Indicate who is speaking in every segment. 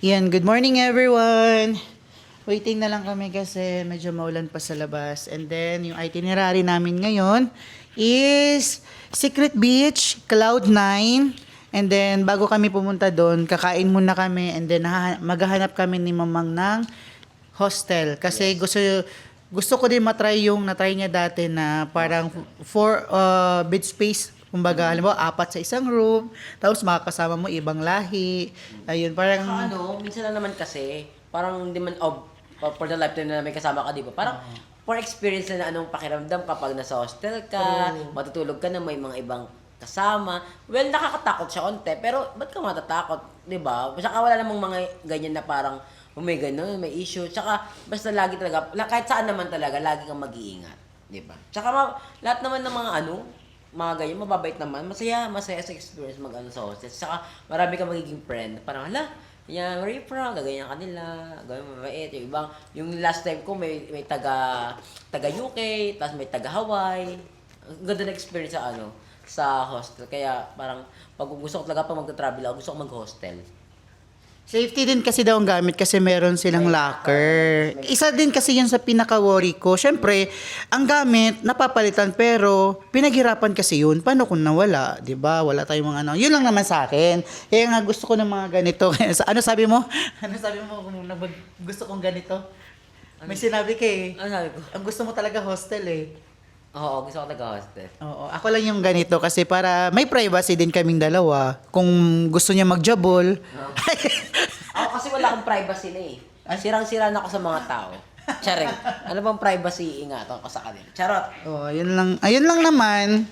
Speaker 1: Yan, good morning everyone. Waiting na lang kami kasi medyo maulan pa sa labas. And then, yung itinerary namin ngayon is Secret Beach, Cloud9. And then, bago kami pumunta doon, kakain muna kami. And then, maghahanap kami ni Mamang ng hostel. Kasi gusto ko din matry yung natry niya dati na parang for bed space. Kumbaga, alam mo, 4 sa isang room, tapos makakasama mo ibang lahi. Ayun, parang...
Speaker 2: Minsan lang naman kasi, parang hindi man, for the lifetime na may kasama ka, di ba? Parang, for experience na anong pakiramdam kapag nasa hostel ka, matutulog ka na may mga ibang kasama. Well, nakakatakot siya konti, pero ba't ka matatakot, di ba? Saka wala namang mga ganyan na parang, may ganun, may issue. Tsaka, basta lagi talaga, kahit saan naman talaga, lagi kang mag-iingat. Di ba? Tsaka, lahat naman ng mga ganyan, mababait naman. Masaya sa experience mag-ano sa hostel. Saka, marami kang magiging friend. Parang, where are you from? Gaganyan ka nila. Gawin mabait. Yung ibang, yung last time ko, may taga UK, tapos may taga Hawaii. Ang ganda na experience sa hostel. Kaya, parang, pag gusto ko talaga pag mag-travel ako, gusto ko mag-hostel.
Speaker 1: Safety din kasi daw ang gamit kasi meron silang locker. Isa din kasi yun sa pinaka-worry ko. Siyempre, ang gamit, napapalitan pero pinaghirapan kasi yun. Paano kung nawala? 'Di ba? Wala tayong mga Yun lang naman sa akin. Kaya nga gusto ko ng mga ganito. Ano sabi mo? Ano sabi mo kung gusto kong ganito? May sinabi ka eh.
Speaker 2: Ano sabi ko?
Speaker 1: Ang gusto mo talaga hostel eh.
Speaker 2: Oo, gusto ko taga-hostel.
Speaker 1: Oo, ako lang yung ganito kasi para may privacy din kaming dalawa. Kung gusto niya magjabol.
Speaker 2: Ako kasi wala akong privacy na eh. Sirang-sira na ako sa mga tao. Charing. Ano bang privacy ingatan ko sa kanila? Charot.
Speaker 1: Oh, ayun lang naman.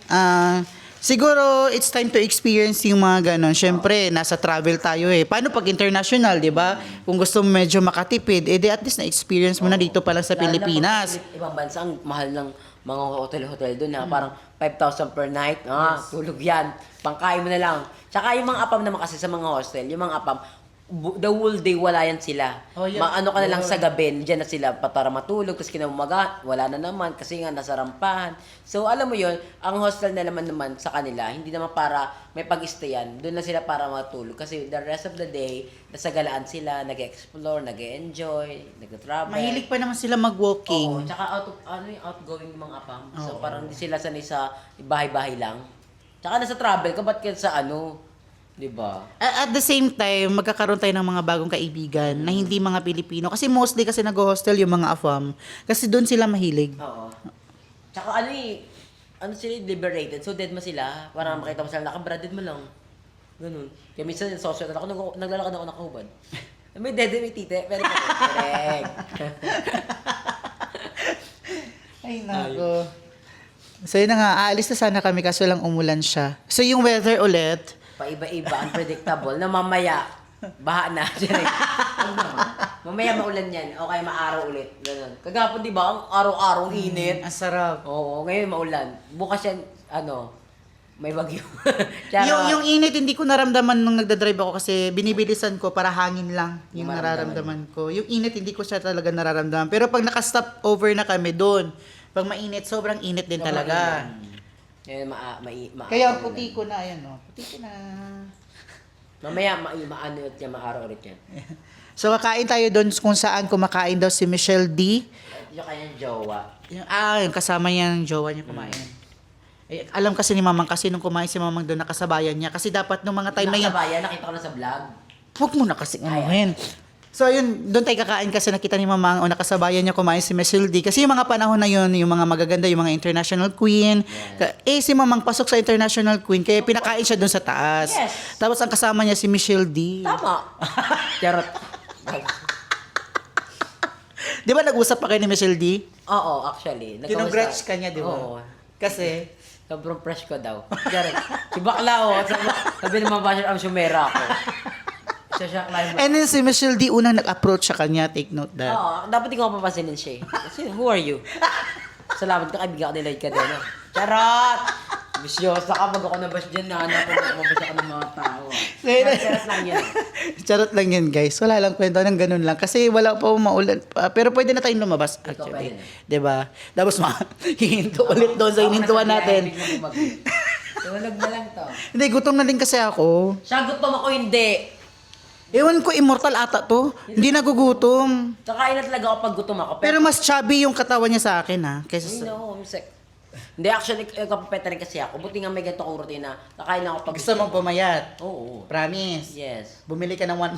Speaker 1: Siguro it's time to experience yung mga ganon. Siyempre, nasa travel tayo eh. Paano pag international, 'di ba? Kung gusto mo medyo makatipid, di at least na experience mo na dito pa lang sa
Speaker 2: Lalo na
Speaker 1: Pilipinas.
Speaker 2: pag ibang bansa, ang mahal ng mga hotel doon na parang 5,000 per night. Tulog yan. Pangkain mo na lang. Tsaka yung mga apam naman kasi sa mga hostel, yung mga apam, the whole day wala yan sila.
Speaker 1: Oh, yeah.
Speaker 2: Ano ka na lang sa gabi, dyan na sila para matulog, tapos kinaumaga, wala na naman kasi nga nasa rampahan. So alam mo yon, ang hostel na naman sa kanila, hindi naman para may pag-stayan, doon na sila para matulog. Kasi the rest of the day, nasa galaan sila, nag-explore, nag-enjoy, nag-travel.
Speaker 1: Mahilig pa naman sila mag-walking.
Speaker 2: Oo, tsaka outgoing yung mga apam. So parang hindi sila sanay sa bahay-bahay lang. Tsaka nasa travel ka, ba't ka sa di ba?
Speaker 1: At the same time, magkakaroon tayo ng mga bagong kaibigan na hindi mga Pilipino. Kasi mostly kasi nag-hostel yung mga AFAM. Kasi doon sila mahilig.
Speaker 2: Oo. Tsaka sila liberated. So dead mo sila. Para makita mo sila, nakabranded mo lang. Ganun. Kaya minsan, social ako, naglalakad ako nakahubad. May dead, may tite. Pero correct.
Speaker 1: Ay, nako. So yun na nga, aalis na sana kami kaso lang umulan siya. So yung weather ulit,
Speaker 2: Paiba-iba, unpredictable, na mamaya, baha na. Mamaya maulan yan, o kaya maaraw ulit. Ganun. Kagapon, di ba, ang araw-araw init.
Speaker 1: ang sarap.
Speaker 2: Oo, ngayon maulan. Bukas yan, may bagyo.
Speaker 1: Yung init, hindi ko naramdaman nung nagdadrive ako kasi binibilisan ko para hangin lang yung nararamdaman ko. Yung init, hindi ko siya talaga nararamdaman. Pero pag naka-stop over na kami doon, pag mainit, sobrang init din talaga.
Speaker 2: Ngayon,
Speaker 1: Kaya ang puti ko na, ayan o. Puti ko na.
Speaker 2: Mamaya, maaraw ulit yan.
Speaker 1: So, kakain tayo doon kung saan kumakain daw si Michelle D.
Speaker 2: Yung kanyang jowa.
Speaker 1: Yung kasama niya ng jowa niya kumain. Eh, alam kasi ni Mamang kasi nung kumain si Mamang doon, nakasabayan niya. Kasi dapat nung mga time na yun,
Speaker 2: Nakasabayan, nakita ko na sa vlog.
Speaker 1: huwag mo na kasi anuhin. So, yun, doon tayo kakain kasi nakita ni Mamang o nakasabayan niya kumain si Michelle D. Kasi yung mga panahon na yun, yung mga magaganda, yung mga international queen. Si Mamang pasok sa international queen, kaya pinakain siya doon sa taas.
Speaker 2: Yes.
Speaker 1: Tapos ang kasama niya si Michelle D.
Speaker 2: Tama. Charot.
Speaker 1: Di ba nag-usap pa kayo ni Michelle D?
Speaker 2: Oo, actually.
Speaker 1: Kinongrats ka niya, di ba?
Speaker 2: Oo.
Speaker 1: Kasi,
Speaker 2: Sobrang fresh ko daw. Charot. Si bakla, sabi ng mga basher, sumera ako. Siya climber.
Speaker 1: and then si Michelle D, unang nag-approach sa kanya, take note that.
Speaker 2: Oo, dapat hindi ko mapapansinin siya eh. Kasi, who are you? Salamat ka, kaibigan ka nila ka din. Charot! Bisyosa ka, pag ako nabas dyan, nahanapan ako, mabasa ka ng mga tao. Charot lang yun.
Speaker 1: Charot lang yun, guys. Wala lang kwento ng ganun lang. Kasi wala pa maulan. Pero pwede na tayong lumabas, actually. Diba? Tapos hihinto ulit doon sa hinintuan natin.
Speaker 2: Tulog na lang to.
Speaker 1: Hindi, gutom na din kasi ako.
Speaker 2: Siya gutom ako, hindi.
Speaker 1: Ewan ko, immortal ata to. Hindi nagugutom.
Speaker 2: Kakain na talaga ako pag gutom ako.
Speaker 1: Pero mas chubby yung katawan niya sa akin ha. Kaysa
Speaker 2: Ay,
Speaker 1: sa...
Speaker 2: no, I'm sick. Hindi, actually, kapapeta rin kasi ako. Buti nga may ganito kong routine na kakain ako pag
Speaker 1: Gusto mong pumayat.
Speaker 2: Oo.
Speaker 1: Promise.
Speaker 2: Yes.
Speaker 1: Bumili ka ng 1/4.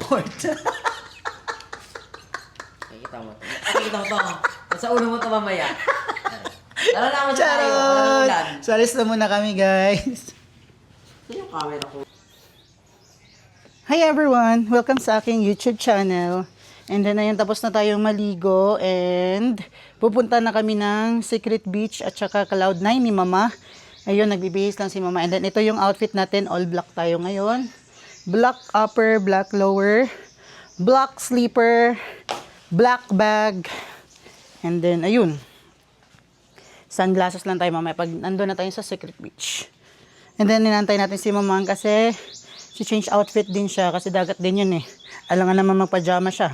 Speaker 2: Nakikita mo to. Nakikita mo to. Sa ulo mo to mamaya. Tara na ako tayo.
Speaker 1: Charot!
Speaker 2: Ulan.
Speaker 1: Salis na muna kami, guys.
Speaker 2: Sino yung camera ko?
Speaker 1: Hi everyone! Welcome sa aking YouTube channel. And then ayun, tapos na tayong maligo and pupunta na kami ng Secret Beach at saka Cloud9 ni Mama. Ayun, nagbibihis lang si Mama. And then ito yung outfit natin, all black tayo ngayon. Black upper, black lower, black sleeper, black bag. And then ayun, sunglasses lang tayo mamaya pag nandun na tayo sa Secret Beach. And then ninantay natin si Mama kasi si change outfit din siya kasi dagat din yun eh. Alangan naman magpajama siya.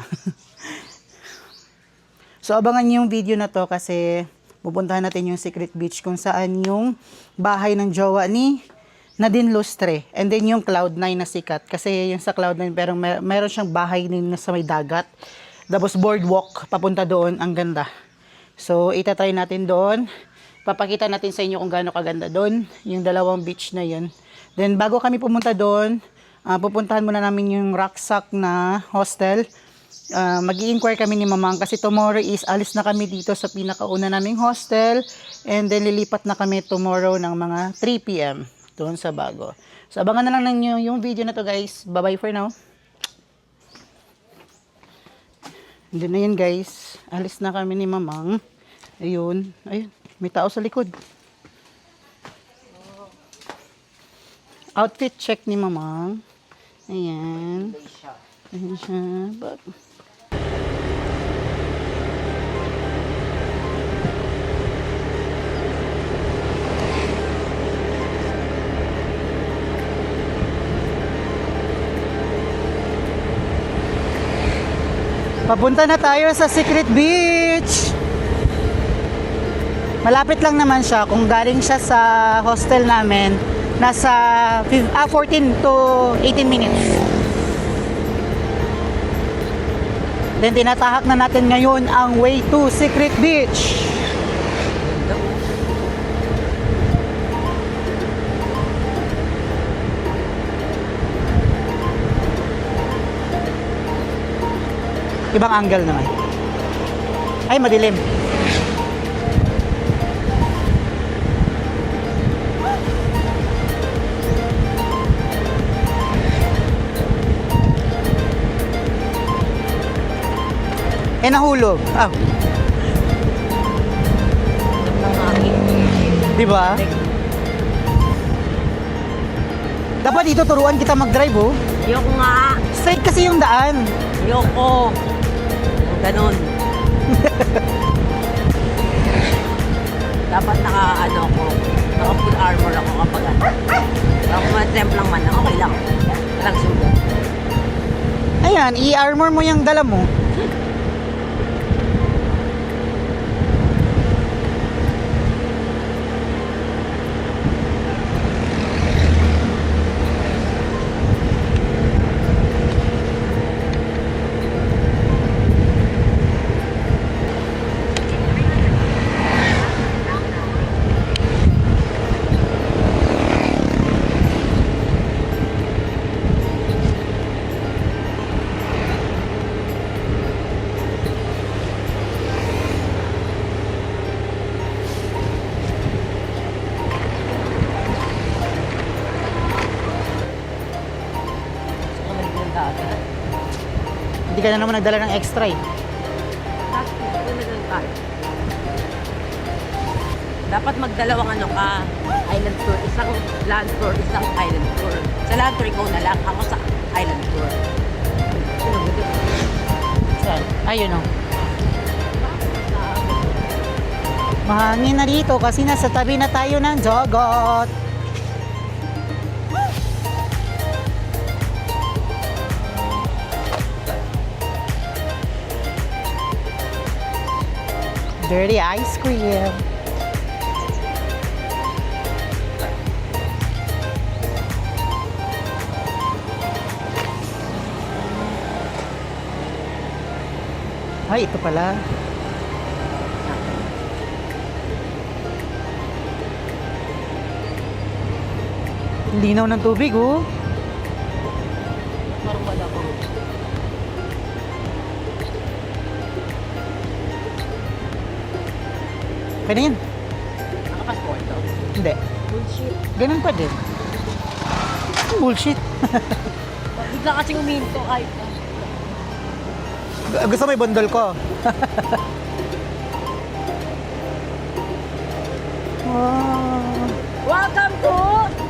Speaker 1: So abangan niyo yung video na to kasi pupuntahan natin yung Secret Beach kung saan yung bahay ng jowa ni Nadine Lustre. And then yung Cloud9 na sikat. Kasi yung sa Cloud9 pero meron siyang bahay din na sa may dagat. Tapos boardwalk papunta doon. Ang ganda. So itatry natin doon. Papakita natin sa inyo kung gaano kaganda doon. Yung dalawang beach na yun. Then bago kami pumunta doon, pupuntahan muna namin yung Rucksack na hostel. Mag-i-inquire kami ni Mamang kasi tomorrow is alis na kami dito sa pinakauna naming hostel. And then lilipat na kami tomorrow ng mga 3 p.m. doon sa bago. So abangan na lang ninyo yung video na to guys. Bye-bye for now. And then na yun guys. Alis na kami ni Mamang. Ayun. Ayun. May tao sa likod. Outfit check ni Mamang. Ayan. Ayan siya. Papunta na tayo sa Secret Beach. Malapit lang naman siya. Kung galing siya sa hostel namin, nasa 14 to 18 minutes. Then tinatahak na natin ngayon ang way to Secret Beach. Ibang angle naman. Ay, madilim. Nahulog. Ah. Di ba? Dapat dito turuan kita mag-drive, oh.
Speaker 2: Ayoko nga.
Speaker 1: Straight kasi yung daan.
Speaker 2: Ayoko. Ganon. Dapat naka full armor ako kapag ako ma-temp lang man, okay lang. Walang sugat.
Speaker 1: Ayan, i-armor mo yung dala mo. Hindi ka na naman nagdala ng extra eh.
Speaker 2: Dapat magdalawang island tour. Isang land tour, isang island tour. Sa land tour, ikaw na lang. Ako sa island tour.
Speaker 1: Ayun oh. Mahangin na dito kasi nasa tabi na tayo ng dagat. Dirty ice cream. Ay, ito pala. Linaw ng tubig, oh.
Speaker 2: Normal ako.
Speaker 1: Kaya na yan.
Speaker 2: Nakapassport to.
Speaker 1: Hindi.
Speaker 2: Bullshit.
Speaker 1: Ganun pa din. Bullshit.
Speaker 2: Bigla kasing uminto kahit
Speaker 1: Gusto mo ibundol ko? Wow.
Speaker 2: Welcome to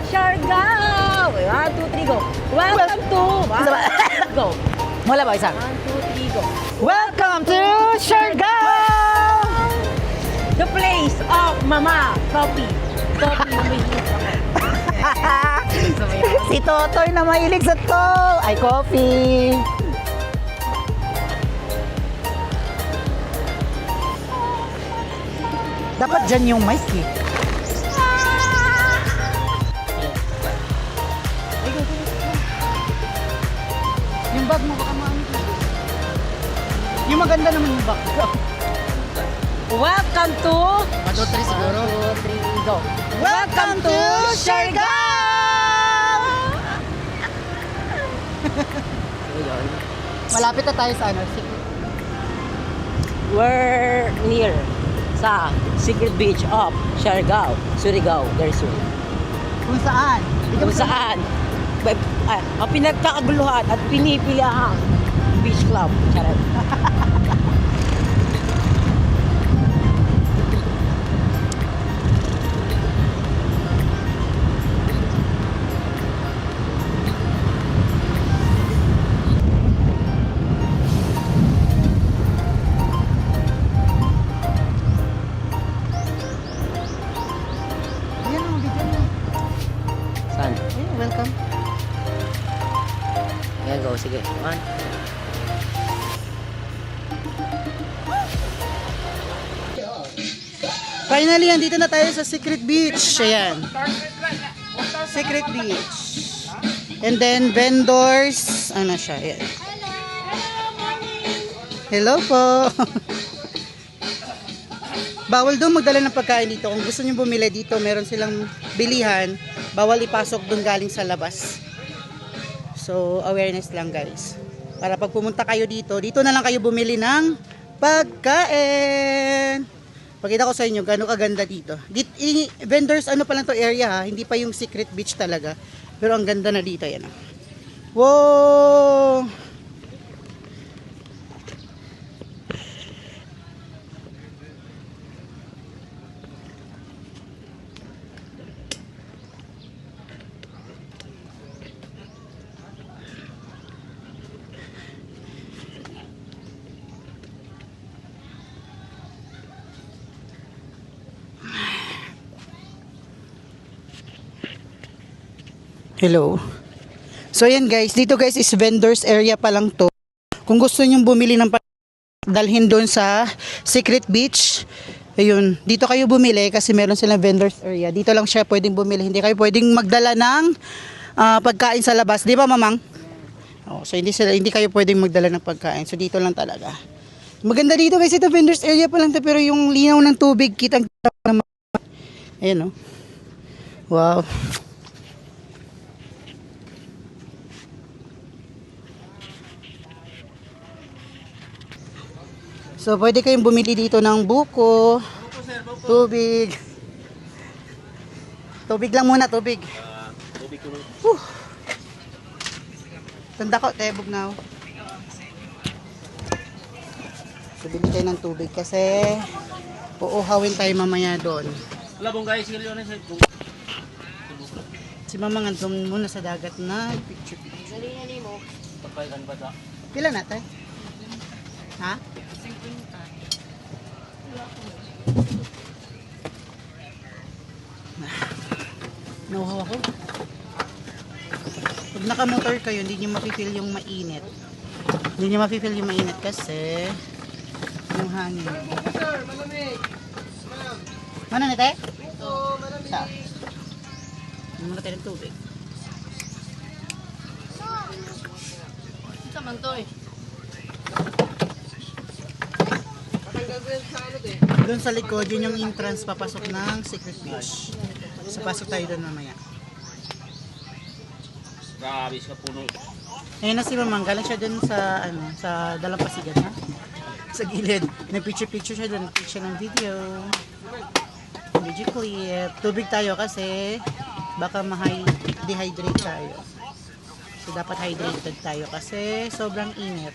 Speaker 2: Siargao! 1, 2, 3, go! Welcome to... Go!
Speaker 1: Wala ba isa?
Speaker 2: 1, 2, 3, go!
Speaker 1: Welcome to Siargao!
Speaker 2: The place of Mama Coffee. Coffee, umihilig ako.
Speaker 1: Si Totoy na mahilig sa to. Ay, coffee. Dapat dyan yung mic eh. Yung bag mo baka maano. Yung maganda naman yung bag.
Speaker 2: Welcome to...
Speaker 1: 1, 2, 3 siguro.
Speaker 2: 1, 2, 3, go!
Speaker 1: Welcome to Siargao!
Speaker 2: Ayun.
Speaker 1: Malapit na tayo sa ano.
Speaker 2: We're near sa Secret Beach of Siargao, Surigao, del Sur.
Speaker 1: Kung saan?
Speaker 2: Kung saan ang pinagkakaguluhan at pinipilahang beach club. Charot.
Speaker 1: Ayan o, bigyan mo.
Speaker 2: Saan?
Speaker 1: Ayun, welcome.
Speaker 2: Ayan, go. Sige. 1.
Speaker 1: Finally, andito na tayo sa Secret Beach. Ayan. Secret Beach. And then, vendors. Ano siya? Ayan. Hello po. Bawal doon magdala ng pagkain dito. Kung gusto niyo bumili dito, meron silang bilihan. Bawal ipasok doon galing sa labas. So, awareness lang guys. Para pag pumunta kayo dito, dito na lang kayo bumili ng pagkain. Pakita ko sa inyo gaano kaganda dito. Vendors ano pa lang to area ha, hindi pa yung Secret Beach talaga. Pero ang ganda na dito yan. Wow! Hello. So yan guys, dito guys is vendors area pa lang to. Kung gusto niyo bumili ng dalhin doon sa Secret Beach, ayun, dito kayo bumili kasi meron silang vendors area. Dito lang siya pwedeng bumili. Hindi kayo pwedeng magdala ng pagkain sa labas, di ba mamang? Oh, so hindi kayo pwedeng magdala ng pagkain. So dito lang talaga. Maganda dito guys, ito vendors area pa lang to, pero yung linaw ng tubig kitang naman. Ayun oh. Wow. So, pwede kayong bumili dito ng buko, tubig. Tubig lang muna, tubig. Tanda ko, tebog na. So, bili tayo ng tubig kasi uuhawin tayo mamaya doon. Si Mama nga doon muna sa dagat na picture. Pila na tayo? Ha? Nauhaw ako. Pag nakamotor kayo, hindi nyo mafe-feel yung mainit. Hindi nyo mafe-feel yung mainit kasi yung hangin. Mana na tayo? Sa? Muna tayo ng tubig.
Speaker 2: Ito man to eh.
Speaker 1: Doon sa likod, yun yung entrance papasok ng Secret Beach. So, pasok tayo doon mamaya.
Speaker 3: Grabe sa puno.
Speaker 1: Ayun na si Mamang, galing siya doon sa, sa Dalampasigan, ha? Sa gilid. Nag-picture siya doon, picture ng video. Video clip. Tubig tayo kasi baka dehydrate tayo. So, dapat hydrated tayo kasi sobrang init.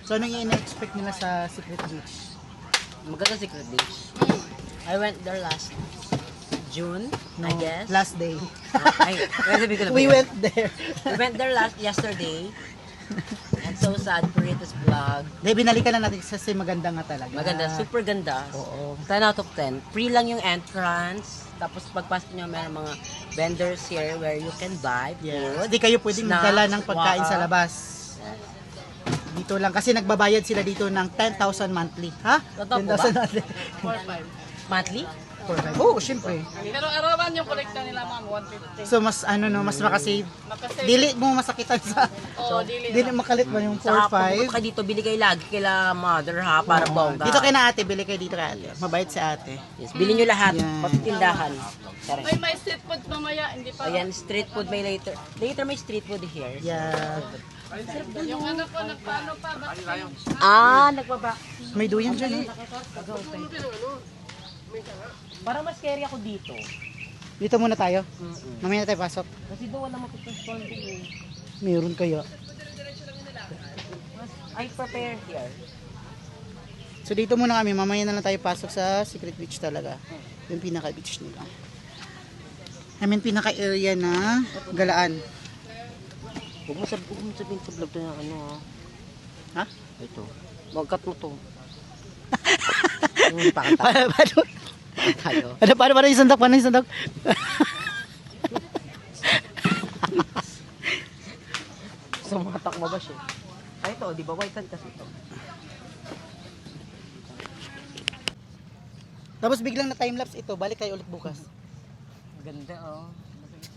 Speaker 1: So, anong i-expect nila sa Secret Beach?
Speaker 2: Maganda Secret Beach. I went there last June, I guess.
Speaker 1: Last day.
Speaker 2: Ay, sabi ko na ba
Speaker 1: We
Speaker 2: yun?
Speaker 1: went there.
Speaker 2: We went there yesterday. And so sad for it this vlog.
Speaker 1: Dahil binalikan na natin kasi maganda nga talaga.
Speaker 2: Maganda, super ganda.
Speaker 1: Oo.
Speaker 2: 10 out of 10. Free lang yung entrance. Tapos pagpasok nyo, may mga vendors here where you can buy
Speaker 1: Yes.
Speaker 2: food.
Speaker 1: Hindi kayo pwedeng
Speaker 2: snacks,
Speaker 1: magdala ng pagkain sa
Speaker 2: guava.
Speaker 1: labas. Dito lang. Kasi nagbabayad sila dito ng 10,000 monthly. Ha?
Speaker 2: Totoo po
Speaker 1: 10,000
Speaker 2: ba?
Speaker 1: monthly.
Speaker 2: Monthly?
Speaker 1: Oo, syempre.
Speaker 4: Pero arawan yung kolekta nila ma'am, 150.
Speaker 1: So, mas mas makasave.
Speaker 4: Makasave.
Speaker 1: Dili mo masakitan sa...
Speaker 4: Oo, dili.
Speaker 1: Dili makalit ba yung 4-5?
Speaker 2: Saka pumunta kayo dito, bili kayo lagi kila mother ha, para bongga.
Speaker 1: Dito kay na ate, bili kayo dito kay ate. Mabait si ate.
Speaker 2: Yes, bili nyo lahat,
Speaker 1: Yan.
Speaker 2: pati tindahan. Sorry.
Speaker 4: May street food mamaya, hindi pa.
Speaker 2: Ayan, street food may later. Later may street food here.
Speaker 1: Yeah.
Speaker 4: Yung anak ko, nagpaano pa, vaccine.
Speaker 2: Nagbaba.
Speaker 1: May duyan dyan eh.
Speaker 2: Parang mas scary ako dito.
Speaker 1: Dito muna tayo. Mamaya na tayo pasok.
Speaker 2: Kasi doon wala mapiprespond eh.
Speaker 1: Meron kaya.
Speaker 2: I prepare here.
Speaker 1: So dito muna kami, mamaya na lang tayo pasok sa Secret Beach talaga. Yung pinaka-beach nila. I mean, pinaka-area na galaan.
Speaker 2: Huwag mo sabihin sa vlog na ano
Speaker 1: Ha?
Speaker 2: ha. Ito. Mag-cut mo to. Yung pakanta
Speaker 1: Paano?
Speaker 2: tayo.
Speaker 1: Paano yung sandok? Paano yung sandok?
Speaker 2: Sumatak mo ba siya? Ay ito, di ba white sand kasi ito?
Speaker 1: Tapos biglang na time-lapse ito. Balik tayo ulit bukas.
Speaker 2: Ganda oh.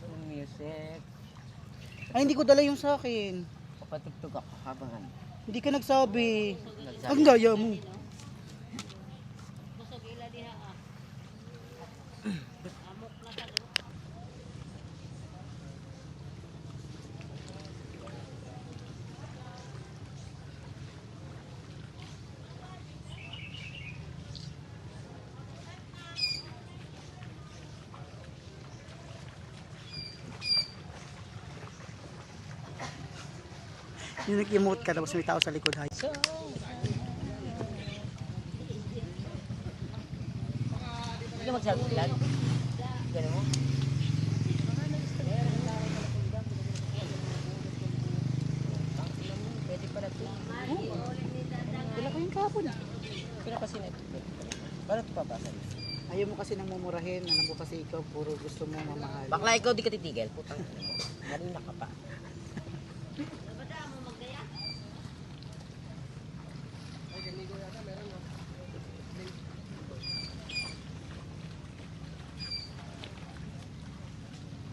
Speaker 2: Yung music.
Speaker 1: Ay, hindi ko dala yung sa akin.
Speaker 2: Kapatugtog ako habang ano.
Speaker 1: Hindi ka nagsabi. Ang gaya mo. Yung nag-emote ka, tapos may tao sa likod. Hay.
Speaker 2: Hindi ka magsabi vlog? Gano'n mo? Pwede pala ito.
Speaker 1: Wala ko yung kapon.
Speaker 2: Sino kasi na ito? Paano ito pabasa?
Speaker 1: Ayaw mo kasi nang mumurahin. Alam ko kasi ikaw puro gusto mo mamahal.
Speaker 2: Bakla ikaw di ka titigil. Putang ina mo. Marina ka pa.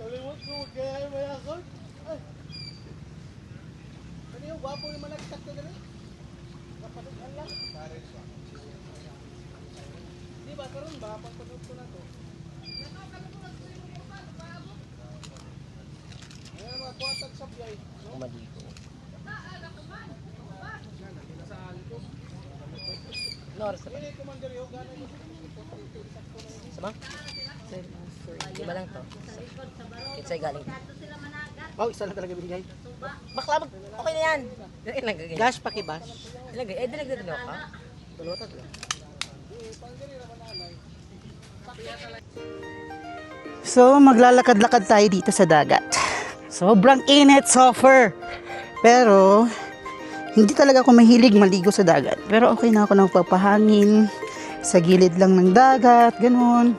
Speaker 1: Kalimot ko, kaya may akot. Ay. Ano yung wapo yung managsak na dali? Kapatugan lang. Di ba, karoon ba? Pagpagod ko na to. Ayan mga kuwatag sabyay.
Speaker 2: Umaligo. No, oras na ba?
Speaker 1: Hindi, commander yung gano'n yung
Speaker 2: Sama? Lima lang to. Kitsay galing.
Speaker 1: oh, isa lang talaga binigay.
Speaker 2: Bakla, okay na yan. Ilagay.
Speaker 1: Gash pakibash.
Speaker 2: Ilagay. Eh, dinagdadalaw ka.
Speaker 1: Tulotag lang. So, maglalakad-lakad tayo dito sa dagat. Sobrang init, suffer. Pero, hindi talaga ako mahilig maligo sa dagat. Pero okay na ako na magpapahangin. Sa gilid lang ng dagat, ganun.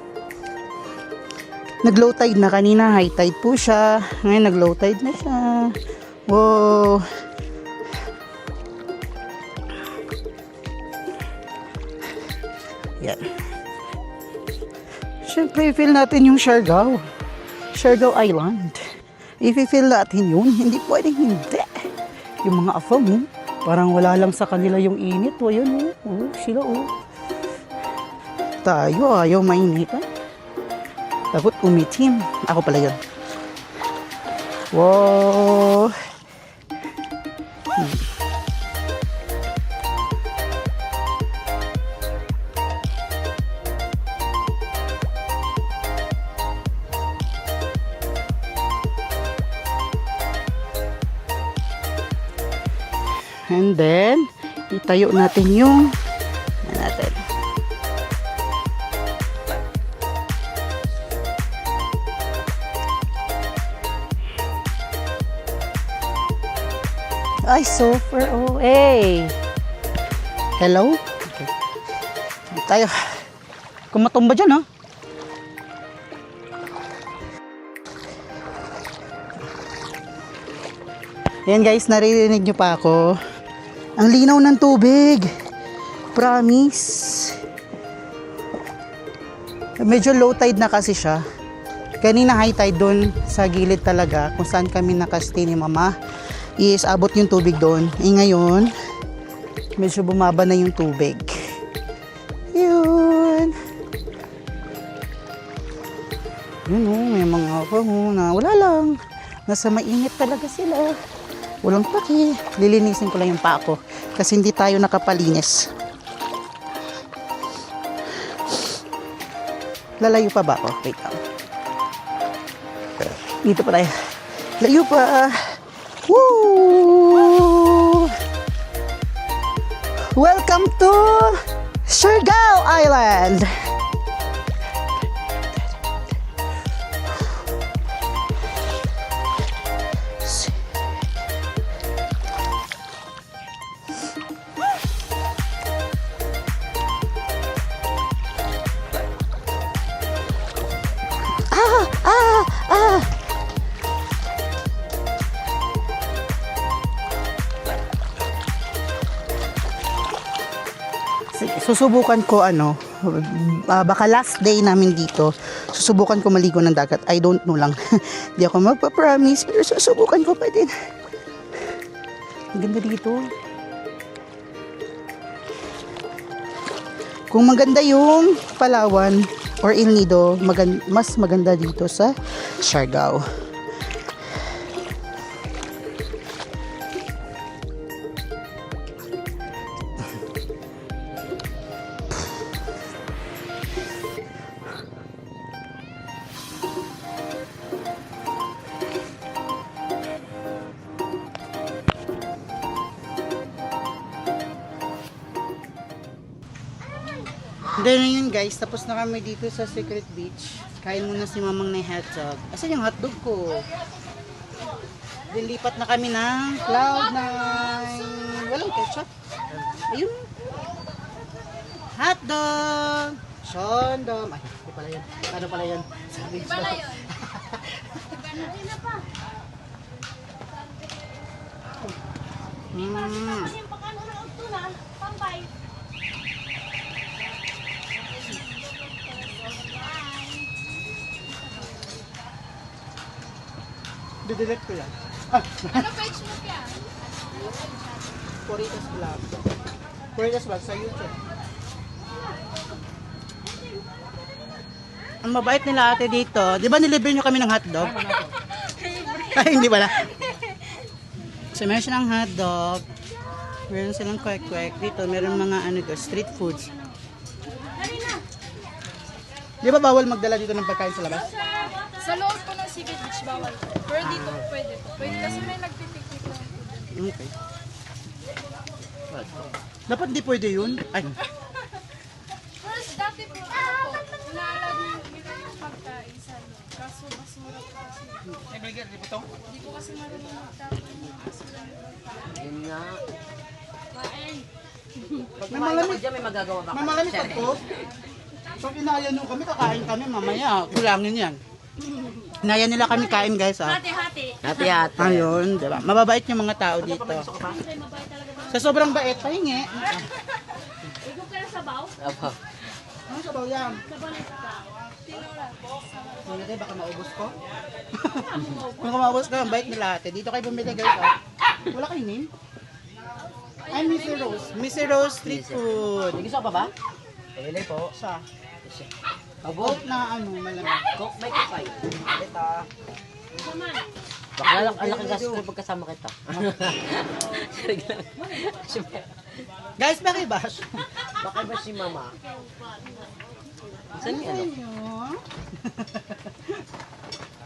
Speaker 1: Nag-low tide na kanina, high tide po siya. Ngayon nag-low tide na siya. Wow. Yan. Siyempre, feel natin yung Siargao. Siargao Island. If feel natin yun, hindi pwedeng hindi. Yung mga afo mo, Parang wala lang sa kanila yung init. O, yun, sila, Tayo, ayaw mainitan. Dapat umitim. Ako pala yun. Wow! And then, itayo natin yung natin. Ay, super OA. Hello? Okay. Tayo. Kung matumba dyan, ha? Yan guys, naririnig nyo pa ako. Ang linaw ng tubig. Promise. Medyo low tide na kasi siya. Kanina high tide doon sa gilid talaga kung saan kami nakastay ni mama. Is abot yung tubig doon. Ngayon, medyo bumaba na yung tubig. Yun. Yun may mga na wala lang. Nasa mainit talaga sila. Walang paki. Lilinisin ko lang yung paa ko. Kasi hindi tayo nakapalinis. Lalayo pa ba ako? Wait lang. Dito pa tayo. Layo pa. Woo! Welcome to Siargao Island. Susubukan ko baka last day namin dito, susubukan ko maligo ng dagat. I don't know lang. Hindi ako magpa-promise, pero susubukan ko pa din. Ang ganda dito. Kung maganda yung Palawan or El Nido, mas maganda dito sa Siargao. Then yun guys, tapos na kami dito sa Secret Beach. Kain muna si mamang na hotdog. Asan yung hotdog ko? Then lipat na kami ng Cloud9. Walang ketchup. Ayun. Hotdog! Shondom. Ay, hindi pala yun. Ano pala yun? Sabi ko. Didelete ko yan.
Speaker 4: Ano page mo yan?
Speaker 1: Poritas Vlog. Poritas Vlog sa YouTube. Ang mabait nila ate dito. Di ba nilibre nyo kami ng hotdog? Ay, hindi pala. So, meron silang hotdog. Meron silang kwek-kwek. Dito, meron mga street foods. Di ba bawal magdala dito ng pagkain sa labas?
Speaker 4: Sa loob po ng Secret Beach, bawal. Pero dito, pwede po. Pwede kasi may nagpipiknik lang.
Speaker 1: Okay. Dapat di pwede yun. Ay.
Speaker 4: First, dati po, inaalag nila yung pagkain sa loob. Kaso, mas mura po kasi. Hindi ko kasi marunong magtapon. Kaso lang yung
Speaker 2: Yun nga.
Speaker 4: kain.
Speaker 2: Pag
Speaker 1: May
Speaker 2: kumain ako
Speaker 1: malamig.
Speaker 2: dyan, may magagawa ba?
Speaker 1: May malamig
Speaker 2: Siya
Speaker 1: ako. Pag inaya nyo kami, kakain kami mamaya. Kulangin yan. Inaya nila kami kain guys.
Speaker 4: Hati-hati.
Speaker 2: Hati-hati.
Speaker 1: Ayun, diba? Mababait yung mga tao dito. Sa sobrang bait, pahingi.
Speaker 4: Ikaw ka na sabaw?
Speaker 2: Apo.
Speaker 1: Ano sabaw yan?
Speaker 4: Sabaw ng tao. Tinula.
Speaker 1: Hindi tayo, baka maubos ko. Kung maubos ko, ang bait nila ate. Dito kayo bumili guys. Wala kayo name? Ay, Mr. Rose. Mr. Rose Street Food.
Speaker 2: May gusto ka pa ba? Pagilay po.
Speaker 1: Siya.
Speaker 2: Abot.
Speaker 1: Coke na ano, malamig.
Speaker 2: Coke, may kupay. Baka ang laki gas ko pagkasama kita.
Speaker 1: Guys, bakibash.
Speaker 2: Baka ba si mama? Saan yung ano?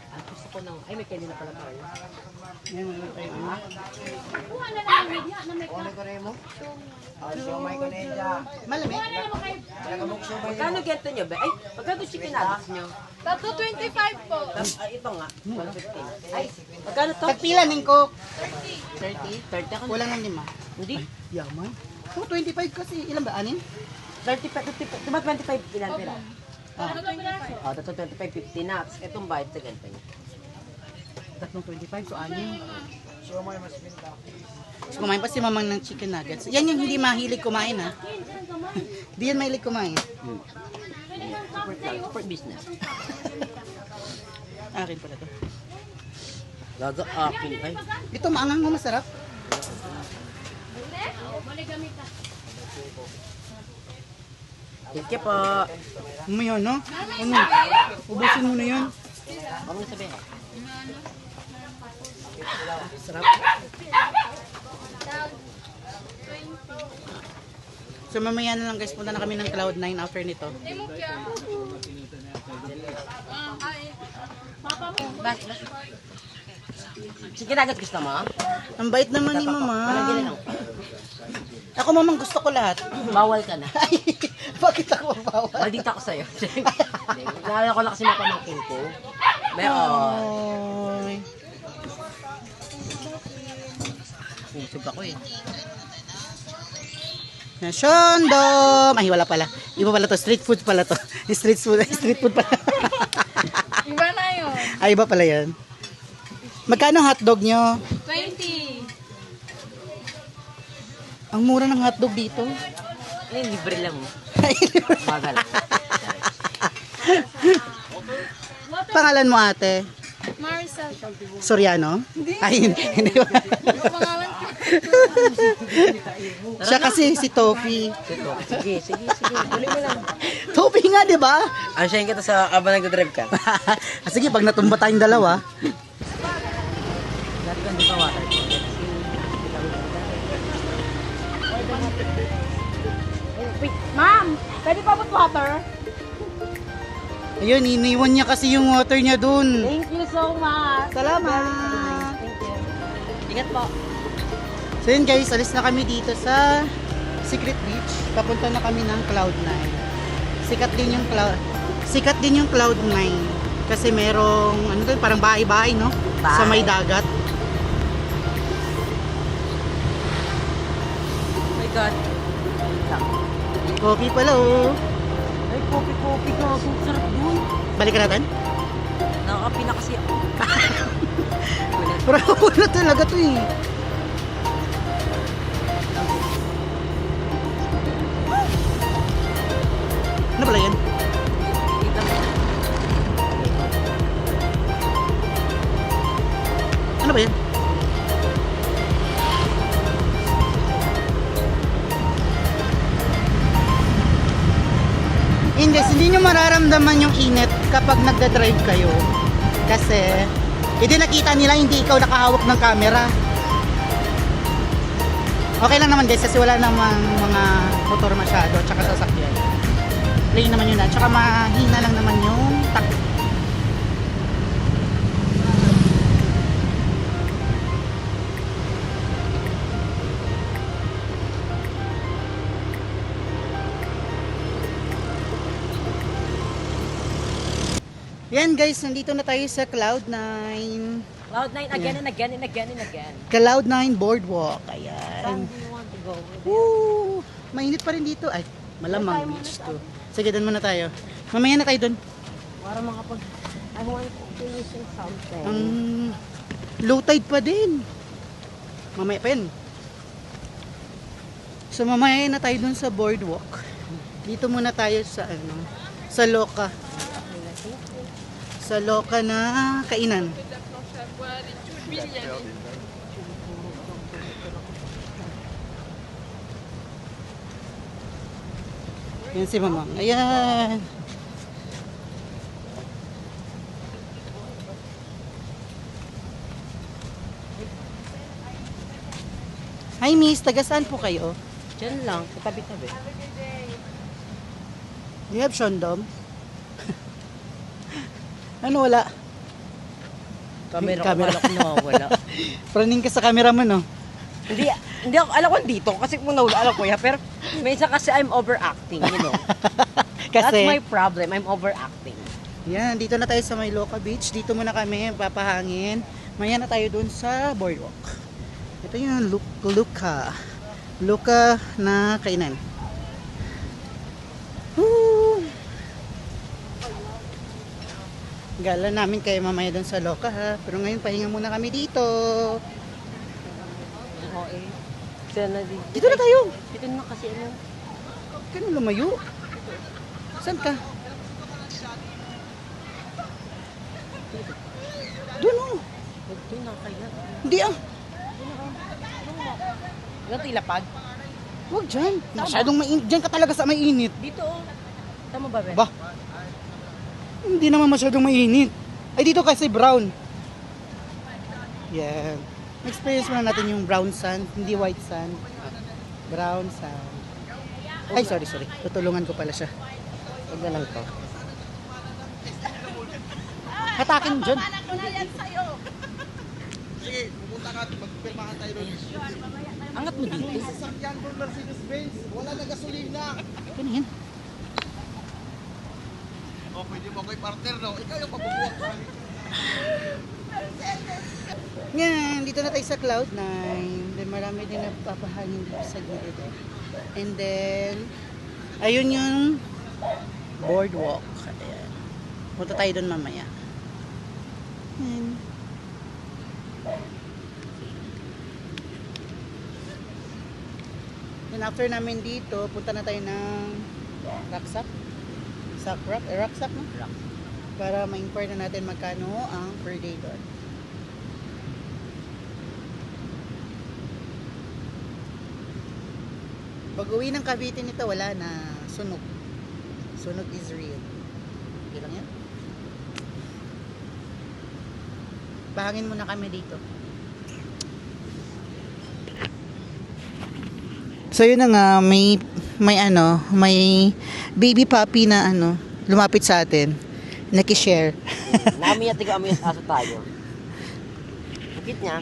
Speaker 2: Ah, gusto ko nang... Ay, may candy na pala tayo.
Speaker 1: Yan, wala tayo. Malamig.
Speaker 2: Magkano gento nyo ba? Ay, magkano chicken nuggets nyo?
Speaker 4: Tatlo 25 po.
Speaker 2: Ay, ito nga. 115. Ay, magkano to?
Speaker 1: Tagpila ng Coke.
Speaker 2: 30? 30 ako.
Speaker 1: Kulang ng 5.
Speaker 2: Hindi.
Speaker 1: Yaman. Oh, 25 kasi. Ilan ba? Anin?
Speaker 2: 35, 55. Diba 25 ilan pera?
Speaker 4: Tatlo 25.
Speaker 2: Ah, tatlo 25, 50 nuts. Itong bayad sa ganito nyo.
Speaker 1: Tatlong 25, so anin. So, kumain pa si mamang ng chicken nuggets. Yan yung hindi mahilig kumain, ha? Hindi yan mahilig kumain.
Speaker 2: Support business.
Speaker 1: Akin pala to.
Speaker 2: Gaga akin. Ay,
Speaker 1: Ito, maangang mo, masarap.
Speaker 2: thank you po.
Speaker 1: May ano? Ano? Ubusin mo na yan.
Speaker 2: Huwag mo sabihin.
Speaker 1: Sarap. So mamaya na lang guys, punta na kami ng Cloud9 after nito.
Speaker 2: Chicken nuggets gusto mo?
Speaker 1: Ang bait naman ni mama. Ako mamang gusto ko lahat.
Speaker 2: Bawal ka na.
Speaker 1: Ay, bakit ako mabawal?
Speaker 2: Maldita ko sa'yo. Naalala ko lang kasi mga pamangkin ko. Meron.
Speaker 1: Ay.
Speaker 2: Usog ako eh.
Speaker 1: Nasyondom! Ay, wala pala. Iba pala to. Street food pala to. Street food pala.
Speaker 4: Iba na yun.
Speaker 1: Ay, iba pala yan. Magkano hotdog nyo?
Speaker 4: 20.
Speaker 1: Ang mura ng hotdog dito.
Speaker 2: Ay, libre lang. Bagal.
Speaker 1: Pangalan mo ate?
Speaker 4: Maricel.
Speaker 1: Soriano? Ay, hindi ba?
Speaker 4: Pangalan ko.
Speaker 1: Siya kasi si Tofi.
Speaker 2: Sige. Tuloy mo lang.
Speaker 1: Tofi nga, di ba?
Speaker 2: Ansyahin kita sa abang nagdadrive ka.
Speaker 1: Sige, pag natumba tayong dalawa.
Speaker 2: Dati ka hindi pa water.
Speaker 4: Wait, ma'am. Pwede pa put water?
Speaker 1: Ayun, iniwan niya kasi yung water niya dun.
Speaker 4: Thank you so much.
Speaker 1: Salamat!
Speaker 2: Thank you. Ingat po.
Speaker 1: So yun guys, alis na kami dito sa Secret Beach. Papunta na kami ng Cloud9. Sikat din yung Cloud9 kasi merong ano to, parang bahay-bahay, no? Sa may dagat.
Speaker 2: Oh my God.
Speaker 1: Coffee pala oh.
Speaker 2: Ay, kopi ka. Ang sarap dun.
Speaker 1: Balikan natin.
Speaker 2: Nakakapi na kasi ako.
Speaker 1: Pero wala talaga to eh. Ano pala yan?
Speaker 2: Kita mo.
Speaker 1: Ano ba yan? Yun guys, hindi nyo mararamdaman yung init kapag nagda-drive kayo. Kasi, hindi nakita nila hindi ikaw nakahawak ng camera. Okay lang naman guys kasi wala namang mga motor masyado tsaka sasakyan. Plain naman yun na. Tsaka mahina lang naman yung takbo. Yan guys, nandito na tayo sa Cloud9.
Speaker 2: Cloud9 again and again and again and again.
Speaker 1: Cloud9 Boardwalk.
Speaker 2: Saan
Speaker 1: Ayan.
Speaker 2: do you want to go?
Speaker 1: Woo! Mainit pa rin dito. Ay, malamang beach to. Sige, doon muna tayo. Mamaya na tayo doon.
Speaker 2: Para makapag... I want to listen something.
Speaker 1: Low tide pa din. Mamaya pa yan. So mamaya na tayo doon sa boardwalk. Dito muna tayo sa ano, sa Loka. Sa Loka na kainan. Yan si Mamang. Ayan. Hi miss, taga saan po kayo?
Speaker 2: Diyan lang, sa tabi-tabi.
Speaker 1: Do you have Shondom? Ano wala?
Speaker 2: Camera
Speaker 1: Camera.
Speaker 2: ko nawawala.
Speaker 1: Praning ka sa camera mo, no?
Speaker 2: Hindi ako, alam ko dito, kasi kung nawala, alam ko ya, pero may isa kasi I'm overacting, you know. That's my problem, I'm overacting.
Speaker 1: Yan, dito na tayo sa may Loca Beach. Dito muna kami, papahangin. Maya na tayo dun sa boardwalk. Ito yung Luca na kainan. Woo! Gala namin kayo mamaya dun sa Loca ha. Pero ngayon pahinga muna kami dito.
Speaker 2: Oo eh. Sana
Speaker 1: Dito na tayo.
Speaker 2: Dito na kasi ano.
Speaker 1: Kano lumayo? Saan ka? Doon oh.
Speaker 2: Ito na kaya.
Speaker 1: Hindi ah.
Speaker 2: Ito ilapag.
Speaker 1: Huwag dyan. Masyadong mainit. Dyan ka talaga sa mainit.
Speaker 2: Dito oh. Tama ba, Ben?
Speaker 1: Ba? Hindi naman masyadong mainit. Ay, dito kasi brown. Yan. Experience muna natin yung brown sand, hindi white sand. Brown sand. Ay, sorry. Tutulungan ko pala siya.
Speaker 2: Huwag na lang to.
Speaker 1: Hatakin mo dyan.
Speaker 3: Sige, pumunta ka, magpirmahan tayo doon.
Speaker 2: Angat mo dito.
Speaker 3: Sasakyan ko Mercedes-Benz, wala na gasolina.
Speaker 1: Yan, yan.
Speaker 3: O, pwede mo ako partner, no? Ikaw yung pabubuwag sa amin.
Speaker 1: Yan, dito na tayo sa Cloud9. Then marami din napapahangin dito sa gilid. And then, ayun yung boardwalk. Ayan. Punta tayo doon mamaya. Yan. Then after namin dito, punta na tayo ng Raksak. Raksak, no? Para ma-inquire na natin magkano ang per day doon. Pag uwi ng Cavite nito, wala na. Sunog. Sunog is real. Okay lang yan? Bahangin muna kami dito. So yun na nga, may baby puppy na lumapit sa atin. Nakishare.
Speaker 2: Nami at tiga-amoy at aso tayo. Bakit niya?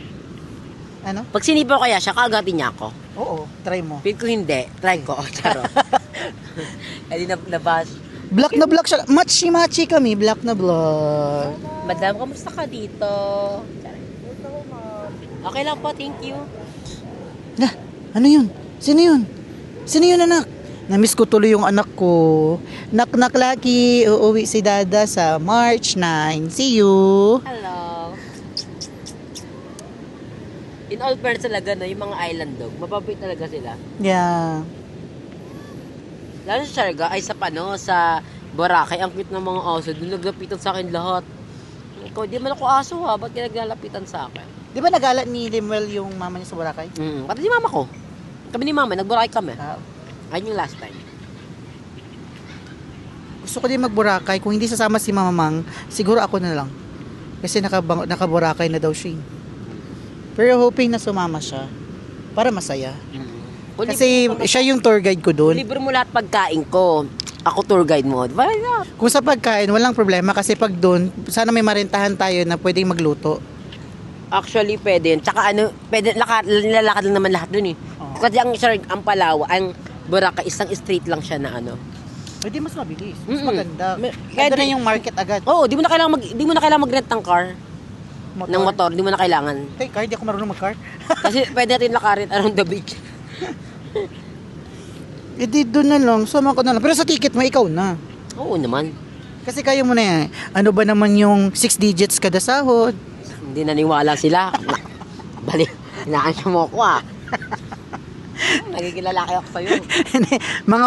Speaker 1: Ano?
Speaker 2: Pag sinipaw kaya siya, kaagatin niya ako.
Speaker 1: Oo, try mo.
Speaker 2: Feel ko hindi. Try ko. Charo. Eh di nabas.
Speaker 1: Black na black siya. Machi kami. Black na black.
Speaker 2: Madam, kamusta ka dito? Okay lang po, thank you.
Speaker 1: Na, ano yun? Sino yun? Sino yun, anak? Namiss ko tuloy yung anak ko. Knock Lucky. Uuwi si Dada sa March 9. See you.
Speaker 2: Hello. In all fairness talaga, no, yung mga island dog, mababait talaga sila.
Speaker 1: Yeah.
Speaker 2: Lalo sa Siarga, ay sa Boracay, ang cute ng mga aso. Doon naglapitan sa akin lahat. Ikaw, di man ako aso ha, ba't naglalapitan sa akin?
Speaker 1: Di ba nagala ni Limuel yung mama niya sa Boracay?
Speaker 2: Pati si mama ko. Kami ni mama, nag-Boracay kami.
Speaker 1: Ah,
Speaker 2: Ayun yung last time.
Speaker 1: gusto ko din mag-Boracay. Kung hindi sasama si Mama Mang, siguro ako na lang. Kasi naka-Boracay na daw siya. Pero hoping na sumama siya. Para masaya. Kasi siya yung tour guide ko doon.
Speaker 2: Libre mo lahat pagkain ko. Ako tour guide mo. Why not?
Speaker 1: Kung sa pagkain, walang problema. Kasi pag doon, sana may marentahan tayo na pwedeng magluto.
Speaker 2: Actually, pwede yun. Tsaka pwede, nilalakad lang naman lahat dun eh.
Speaker 1: Oo.
Speaker 2: Kasi ang Palawan, ang Boracay, isang street lang siya na
Speaker 1: Pwede mas mabilis. Mas
Speaker 2: Mm-mm.
Speaker 1: maganda.
Speaker 2: Kaya
Speaker 1: Ito na yung market agad.
Speaker 2: Oo, di mo na kailangan mag-rent ng car, ng motor, di mo na kailangan.
Speaker 1: Hey, car, di ako marunong mag-car.
Speaker 2: Kasi pwede natin lakarin around the beach.
Speaker 1: Eh di doon na lang, sama ko na lang. Pero sa ticket mo, ikaw na.
Speaker 2: Oo naman.
Speaker 1: Kasi kaya mo na yan. Ano ba naman yung 6 digits kada sahod?
Speaker 2: Hindi naniwala sila. Bali, inaansya mo ako ah. Nagiging lalaki ako sa'yo.
Speaker 1: Mga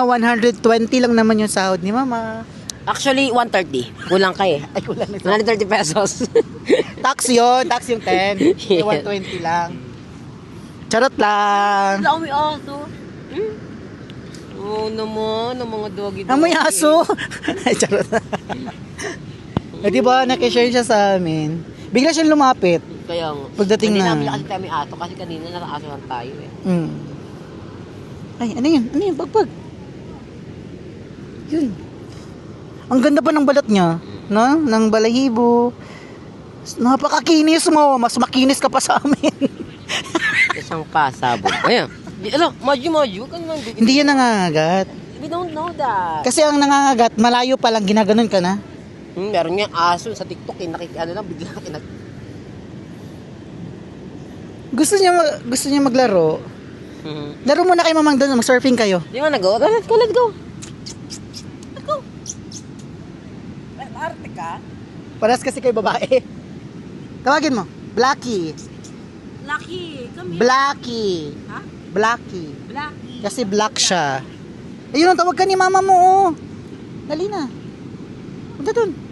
Speaker 1: 120 lang naman yung sahod ni Mama.
Speaker 2: Actually, 130. Kulang ka eh.
Speaker 1: Ay, wala na.
Speaker 2: 130 pesos.
Speaker 1: Tax yun. Tax yung 10.
Speaker 2: Yeah.
Speaker 1: 120 lang. Charot lang.
Speaker 2: Dami aso. Oo naman, ang mga doggy.
Speaker 1: Amoy aso. Ay, charot. Eh, di ba, nakishare siya sa amin. Bigla siyang lumapit.
Speaker 2: Kaya nga.
Speaker 1: Pagdating
Speaker 2: Hindi
Speaker 1: na-
Speaker 2: namin kasi tayo may aso kasi kanina naka-asuhan tayo eh.
Speaker 1: Mm. Ay, ano yun? Ano yun? Pagpag. Yun. Ang ganda pa ng balat niya. No? Ng balahibo. Napakakinis mo. Mas makinis ka pa sa amin.
Speaker 2: Isang pasabog. Ayan. Ano, Maju, huwag kang nandito.
Speaker 1: Hindi yan nangangagat.
Speaker 2: We don't know that.
Speaker 1: Kasi ang nangangagat, malayo pa lang, ginaganon ka na.
Speaker 2: Meron nga aso sa TikTok eh, ano lang, bigla
Speaker 1: Gusto niya maglaro. Laro muna kayo mamang doon, mag-surfing kayo.
Speaker 2: Di ba nag-go? Let's go, let's go. Let's go. Arte ka?
Speaker 1: Paras kasi kayo babae. Tawagin mo. Blackie.
Speaker 2: Lucky, come
Speaker 1: Blackie.
Speaker 2: Ha?
Speaker 1: Blackie.
Speaker 2: Blacky.
Speaker 1: Kasi black siya. Ayun, tawag ka ni mama mo. Oh. Dali na. Punta dun.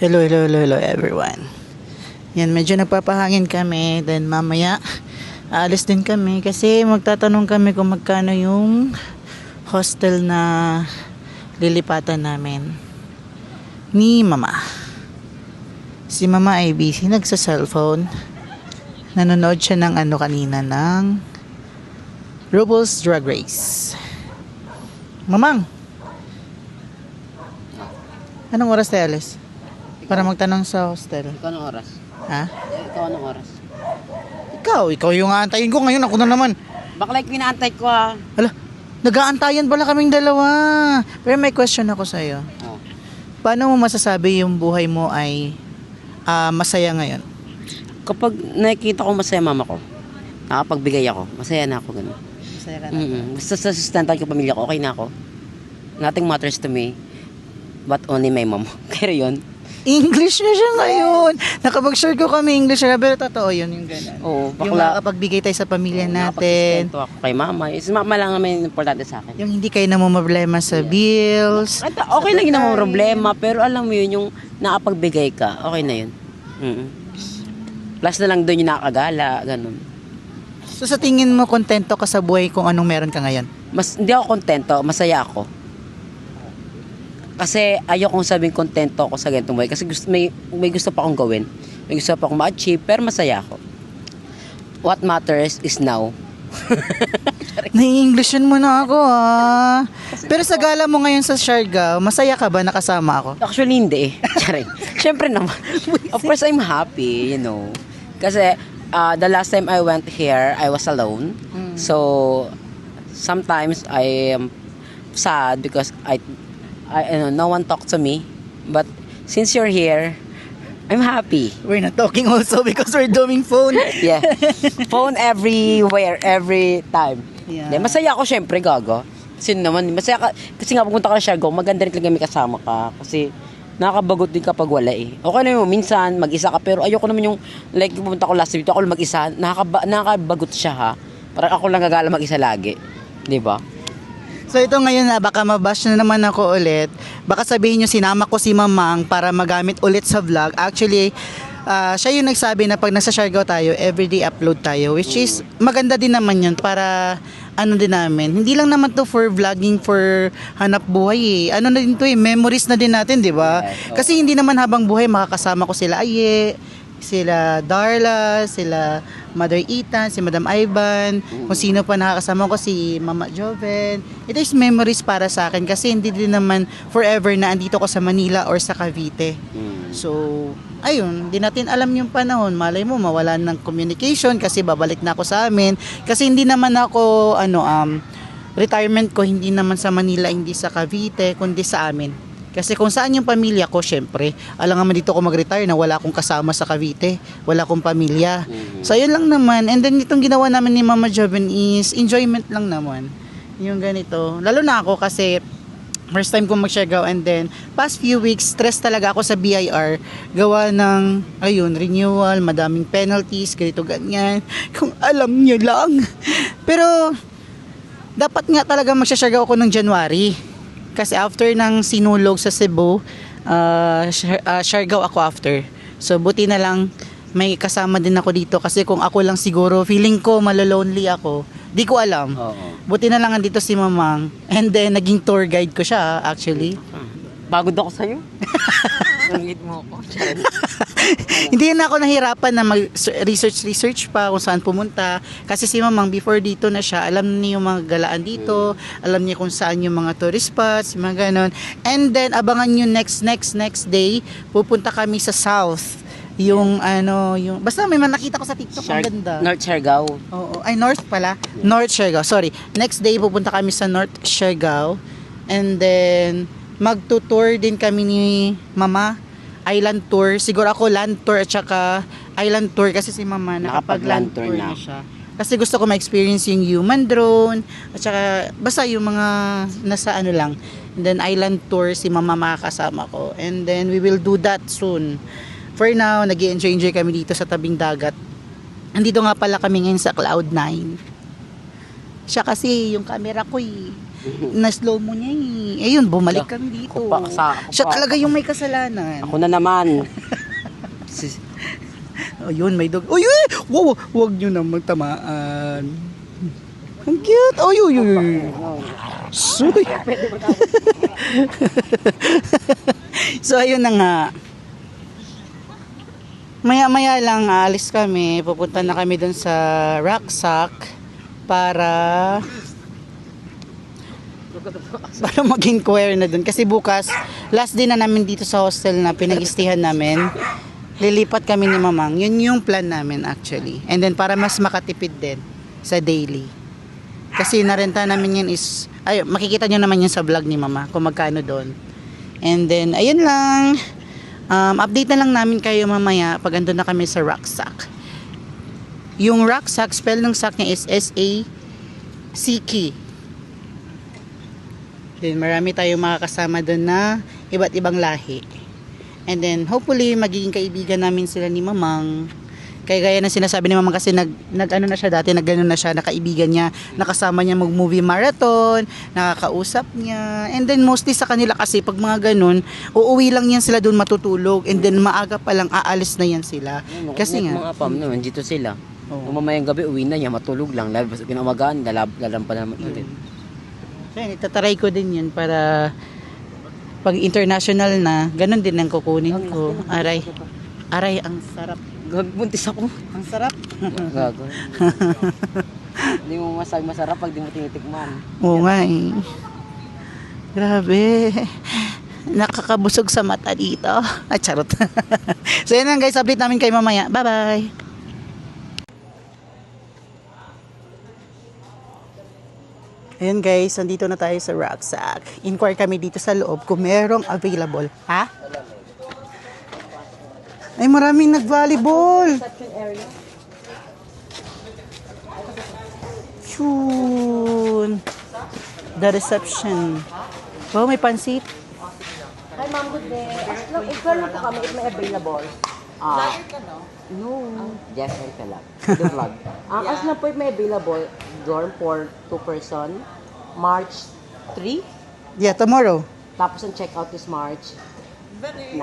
Speaker 1: Hello everyone. Yan, medyo nagpapahangin kami. Then mamaya, aalis din kami kasi magtatanong kami kung magkano yung hostel na lilipatan namin ni mama. Si mama ay busy, nagsa-cellphone. Nanonood siya ng ano kanina ng RuPaul's Drag Race. Mamang! Anong oras tayo alis? Para magtanong sa hostel.
Speaker 2: Ikaw anong oras?
Speaker 1: Ha?
Speaker 2: Ikaw anong oras?
Speaker 1: Ikaw yung aantayin ko ngayon. Ako na naman.
Speaker 2: Bakla yung inaantay ko ah.
Speaker 1: Hala, nag-aantayan pala kaming dalawa. Pero may question ako sa'yo.
Speaker 2: Oh.
Speaker 1: Paano mo masasabi yung buhay mo ay masaya ngayon?
Speaker 2: Kapag nakikita ko masaya mama ko, nakapagbigay ako, masaya na ako ganun.
Speaker 1: Masaya ka
Speaker 2: Basta sa sustentan ko pamilya ko, okay na ako. Nothing matters to me, but only my mom. Kaya yun.
Speaker 1: English na siya ngayon. Nakapag-share ko kami English na, pero totoo yun yung gano'n.
Speaker 2: Oo,
Speaker 1: Yung
Speaker 2: bakla.
Speaker 1: makapagbigay tayo sa pamilya natin.
Speaker 2: Nakapagsustento ako kay mama. Is mama lang naman yung importante sa akin.
Speaker 1: Yung hindi kayo problema sa bills.
Speaker 2: At okay lang yun ang problema, pero alam mo yun, yung nakapagbigay ka, okay na yun. Plus na lang doon yung nakakagala, ganun.
Speaker 1: So sa tingin mo, kontento ka sa buhay kung anong meron ka ngayon?
Speaker 2: Hindi ako kontento, masaya ako. Kasi ayokong sabing kontento ako sa ganitong buhay. Kasi may gusto pa akong gawin. May gusto pa akong ma-achieve, pero masaya ako. What matters is now.
Speaker 1: Nai-Englishan mo na ako Pero sa gala mo ngayon sa Siargao, masaya ka ba nakasama ako?
Speaker 2: Actually, hindi eh. Charing. Siyempre naman. Of course, I'm happy, you know. Kasi the last time I went here, I was alone. So, sometimes I am sad because no one talked to me. But since you're here, I'm happy.
Speaker 1: We're not talking also because we're doing phone.
Speaker 2: Yeah. Phone everywhere, every time.
Speaker 1: Yeah.
Speaker 2: Hindi, masaya ako syempre, gago. Kasi naman, masaya ka. Kasi nga pupunta ka na Siargao, maganda rin talaga may kasama ka. Kasi nakakabagot din kapag wala eh. Okay na yun, minsan mag-isa ka, pero ayoko naman yung, like pupunta ko last week, ako lang mag-isa, nakakabagot siya ha. Parang ako lang gagala mag-isa lagi. Di ba?
Speaker 1: So ito ngayon na baka mabash na naman ako ulit. Baka sabihin nyo sinama ko si Mamang para magamit ulit sa vlog. Actually, siya yung nagsabi na pag nasa Siargao tayo, everyday upload tayo. Which is maganda din naman yun para ano din namin. Hindi lang naman to for vlogging for hanap buhay eh. Ano na din to eh, memories na din natin, di ba?
Speaker 2: Yes,
Speaker 1: Kasi hindi naman habang buhay makakasama ko sila Aye, sila Darla, sila Mother Ethan, si Madam Ivan, kung sino pa nakakasama ko, si Mama Joven. It is memories para sa akin kasi hindi din naman forever na andito ko sa Manila or sa Cavite. So, ayun, di natin alam yung panahon. Malay mo, mawalan ng communication kasi babalik na ako sa amin. Kasi hindi naman ako, retirement ko, hindi naman sa Manila, hindi sa Cavite, kundi sa amin. Kasi kung saan yung pamilya ko, syempre, alam nga dito ako mag-retire na wala akong kasama sa Cavite, wala akong pamilya. So, yun lang naman. And then, itong ginawa namin ni Mama Joven is enjoyment lang naman. Yung ganito. Lalo na ako kasi first time ko mag-Siargao and then past few weeks, stress talaga ako sa BIR. Gawa ng, ayun, renewal, madaming penalties, ganito, ganyan. Kung alam nyo lang. Pero, dapat nga talaga mag-Siargao ako ng January. Kasi after ng sinulog sa Cebu, Siargao ako after. So, buti na lang may kasama din ako dito. Kasi kung ako lang siguro, feeling ko malolonely ako. Di ko alam.
Speaker 2: Oo.
Speaker 1: Buti na lang andito si Mamang. And then, naging tour guide ko siya, actually.
Speaker 2: Pagod ako sa'yo. Sungit mo ako.
Speaker 1: Hindi na ako nahirapan na mag-research pa kung saan pumunta. Kasi si Mamang, before dito na siya, alam niya yung mga galaan dito, alam niya kung saan yung mga tourist spots, yung mga ganon. And then, abangan nyo next day, pupunta kami sa south. Yung basta may nakita ko sa TikTok, ang ganda.
Speaker 2: North Siargao.
Speaker 1: Oo, ay North pala. North Siargao, sorry. Next day pupunta kami sa North Siargao. And then magtutour din kami ni Mama. Island tour. Siguro ako land tour at saka island tour kasi si Mama nakapag-land tour na siya. Kasi gusto ko ma-experience yung human drone at saka basta yung mga nasa lang. And then island tour si Mama makakasama ko. And then we will do that soon. For now, nag-i-enjoy kami dito sa tabing dagat. Andito nga pala kami ngayon sa Cloud9. Siya kasi yung camera ko na-slow mo niya Ayun, bumalik kami dito. Siya talaga yung may kasalanan.
Speaker 2: Ako na naman.
Speaker 1: Ayun, may dog. Uy! Wow! Huwag nyo na magtamaan. Ang cute! Uy! Suy! So, ayun na nga. Maya-maya lang aalis kami. Pupunta na kami dun sa rucksack para mag-inquire na dun. Kasi bukas, last day na namin dito sa hostel na pinag-istihan namin. Lilipat kami ni Mamang. Yun yung plan namin actually. And then para mas makatipid din sa daily. Kasi narenta namin yan is, makikita nyo naman yun sa vlog ni Mama kung magkano doon. And then, ayun lang. Update na lang namin kayo mamaya pag andun na kami sa rucksack. Yung rucksack, spell ng sack niya is S-A-C-K. Then marami tayong makakasama doon na iba't ibang lahi. And then hopefully magiging kaibigan namin sila ni Mamang. Kaya gaya na sinasabi ni Mamang kasi nag-ano na siya dati, nag-ano na siya, nakaibigan niya, nakasama niya mag-movie marathon, nakakausap niya. And then mostly sa kanila kasi pag mga ganun, uuwi lang yan sila doon matutulog and then maaga pa lang aalis na yan sila. Kasi nga
Speaker 2: mga pam naman dito sila.
Speaker 1: Oo.
Speaker 2: Mamayang gabi uwi na niya, matulog lang. Labas kinamagaan, lalampa na naman ulit.
Speaker 1: So yun, itataray ko din yun para pag international na, ganun din ang kukunin ko. Aray, ang sarap.
Speaker 2: Buntis ako.
Speaker 1: Ang sarap.
Speaker 2: Gago. Hindi mo masarap pag di mo tinitikman.
Speaker 1: Oo nga eh. Grabe. Nakakabusog sa mata dito. Ay, charot. So yun lang guys, update namin kayo mamaya. Bye-bye. Ayan guys, nandito na tayo sa rucksack. Inquire kami dito sa loob kung merong available. Ha? Ay, maraming nag-volleyball.
Speaker 2: Reception area.
Speaker 1: Yun. The reception. Oh, may pansit.
Speaker 2: Hi, ma'am. Good day. As long as meron po kami, if may available. Vlogger ka, no? No. Yes, and ka lang. The vlog. As lang po if may available, dorm for 2 person, March 3.
Speaker 1: Yeah, tomorrow.
Speaker 2: Tapos ang check-out is March 9.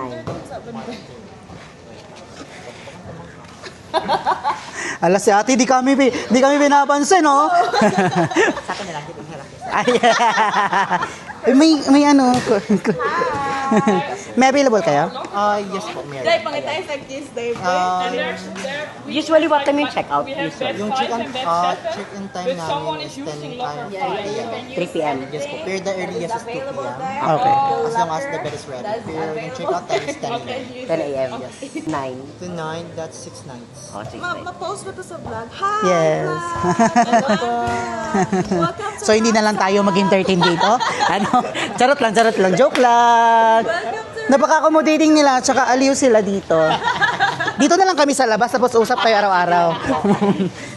Speaker 1: Ala si ate, di kami pinapansin, no? Sa akin na lang, Ay, may ano. May available kayo?
Speaker 3: Yes po, meron.
Speaker 5: Dahil pangitay sa kiss, dahil
Speaker 2: Usually, what time you check out? Usually?
Speaker 3: Yung check-in time namin is 10 p.m.
Speaker 2: 3 p.m.
Speaker 3: Yes po, pero the earliest is 2 p.m.
Speaker 1: Okay.
Speaker 3: As long as the bed is ready. Pero yung check-out time is 10 a.m.
Speaker 2: 10 a.m. 9.
Speaker 3: To 9, that's 6 nights.
Speaker 2: Oh, 6
Speaker 5: ma-post mo to sa vlog. Hi!
Speaker 1: Yes.
Speaker 5: Welcome to
Speaker 1: So, hindi na lang tayo mag-entertain dito? Ano? Charot lang. Joke lang. Napaka-accommodating nila, tsaka aliw sila dito. Dito na lang kami sa labas, tapos usap kayo araw-araw.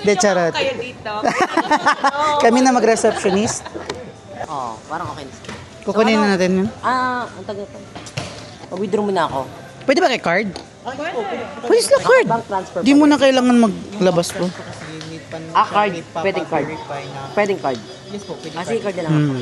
Speaker 1: De, charot.
Speaker 5: kayo dito.
Speaker 1: Kami na mag-receptionist.
Speaker 2: Oh, parang okay na.
Speaker 1: Kukunin na natin yun.
Speaker 2: Ang tagal pa. Withdraw mo na ako.
Speaker 1: Pwede ba kay card? Pwede sila card.
Speaker 2: Bank transfer.
Speaker 1: Di mo na kailangan maglabas po.
Speaker 3: Kasi need pa
Speaker 2: Card. Pwedeng card.
Speaker 3: verify na.
Speaker 2: Pwedeng card.
Speaker 3: Yes po, pwede
Speaker 2: Sige, card na lang ako.